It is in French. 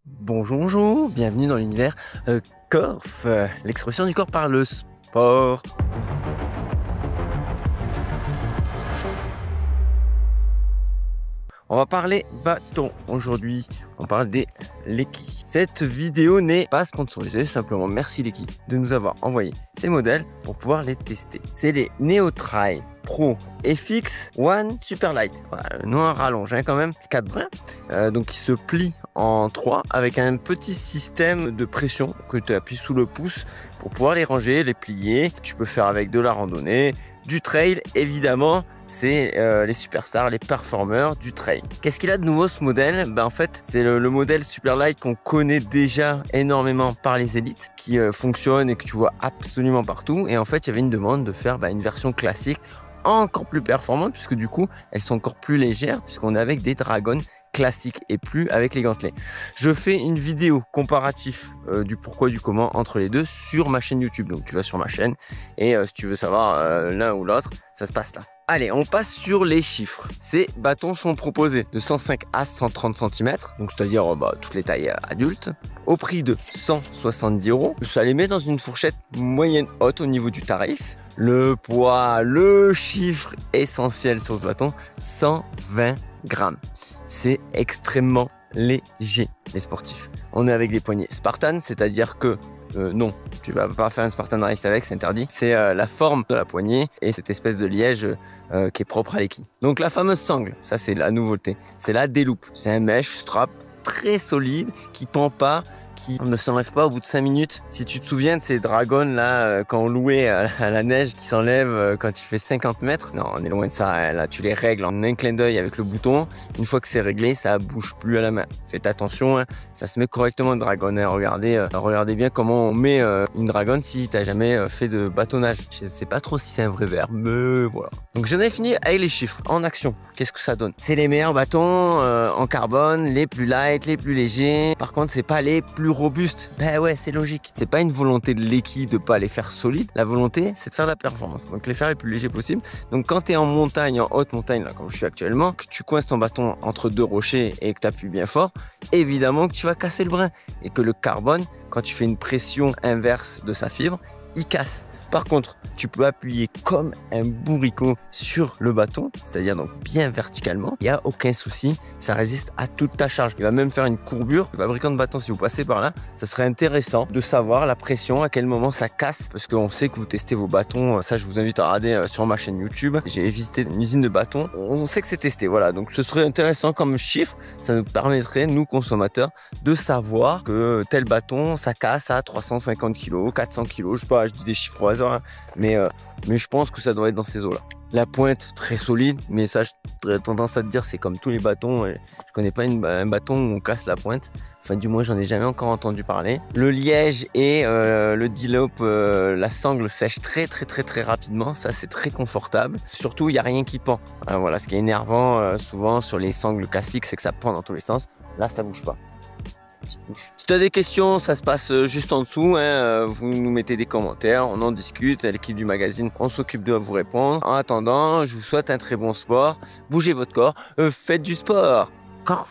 Bonjour, bonjour, bienvenue dans l'univers Corf, l'expression du corps par le sport. On va parler bâton aujourd'hui, on parle des Leki. Cette vidéo n'est pas sponsorisée, simplement merci Leki de nous avoir envoyé ces modèles pour pouvoir les tester. C'est les Neotry Pro FX One Super Light. Voilà, noir rallonge quand même, 4 brins. Donc il se plie en 3 avec un petit système de pression que tu appuies sous le pouce pour pouvoir les ranger, les plier. Tu peux faire avec de la randonnée, du trail évidemment. C'est les superstars, les performeurs du trail. Qu'est-ce qu'il a de nouveau ce modèle? En fait, c'est le modèle Super Light qu'on connaît déjà énormément par les élites, qui fonctionne et que tu vois absolument partout. Et en fait, il y avait une demande de faire une version classique encore plus performante, puisque du coup, elles sont encore plus légères, puisqu'on est avec des Dragon classique et plus avec les gantelets. Je fais une vidéo comparatif du pourquoi du comment entre les deux sur ma chaîne YouTube. Donc tu vas sur ma chaîne et si tu veux savoir l'un ou l'autre, ça se passe là. Allez, on passe sur les chiffres. Ces bâtons sont proposés de 105 à 130 cm, donc c'est-à-dire toutes les tailles adultes, au prix de 170 €. Ça les met dans une fourchette moyenne haute au niveau du tarif. Le poids, le chiffre essentiel sur ce bâton, 120 grammes. C'est extrêmement léger, les sportifs. On est avec des poignées Spartan, c'est-à-dire que non, tu vas pas faire un Spartan Race avec, c'est interdit. C'est la forme de la poignée et cette espèce de liège qui est propre à Leki. Donc la fameuse sangle, ça c'est la nouveauté. C'est la déloupe. C'est un mesh strap très solide qui pend pas, qui ne s'enlève pas au bout de 5 minutes. Si tu te souviens de ces dragons là, quand on louait à la neige, qui s'enlèvent quand tu fais 50 mètres. Non, on est loin de ça. Hein. Là, tu les règles en un clin d'œil avec le bouton. Une fois que c'est réglé, ça bouge plus à la main. Faites attention, hein. Ça se met correctement de dragon. Hein. Regardez bien comment on met une dragon si tu n'as jamais fait de bâtonnage. Je ne sais pas trop si c'est un vrai verbe, mais voilà. Donc j'en ai fini avec les chiffres. En action, qu'est-ce que ça donne? C'est les meilleurs bâtons en carbone, les plus light, les plus légers. Par contre, c'est pas les plus robustes. Ben ouais, c'est logique. C'est pas une volonté de Leki de pas les faire solides. La volonté, c'est de faire de la performance. Donc les faire les plus légers possible. Donc quand tu es en montagne, en haute montagne, là, comme je suis actuellement, que tu coinces ton bâton entre deux rochers et que tu appuies bien fort, évidemment que tu vas casser le brin. Et que le carbone, quand tu fais une pression inverse de sa fibre, il casse. Par contre, tu peux appuyer comme un bourricot sur le bâton, c'est-à-dire donc bien verticalement. Il n'y a aucun souci, ça résiste à toute ta charge. Il va même faire une courbure. Le fabricant de bâton, si vous passez par là, ça serait intéressant de savoir la pression, à quel moment ça casse, parce qu'on sait que vous testez vos bâtons. Ça, je vous invite à regarder sur ma chaîne YouTube. J'ai visité une usine de bâtons. On sait que c'est testé, voilà. Donc, ce serait intéressant comme chiffre. Ça nous permettrait, nous consommateurs, de savoir que tel bâton, ça casse à 350 kg, 400 kg. Je sais pas, je dis des chiffres au hasard. Mais je pense que ça doit être dans ces eaux là. La pointe très solide, mais ça j'aurais tendance à te dire c'est comme tous les bâtons. Je connais pas un bâton où on casse la pointe. Enfin du moins j'en ai jamais encore entendu parler. Le liège et le D-loop, la sangle sèche très rapidement. Ça c'est très confortable. Surtout il n'y a rien qui pend. Voilà, ce qui est énervant souvent sur les sangles classiques, c'est que ça pend dans tous les sens. Là ça bouge pas. Si tu as des questions, ça se passe juste en dessous. Hein. Vous nous mettez des commentaires, on en discute. L'équipe du magazine, on s'occupe de vous répondre. En attendant, je vous souhaite un très bon sport. Bougez votre corps, faites du sport. Corps.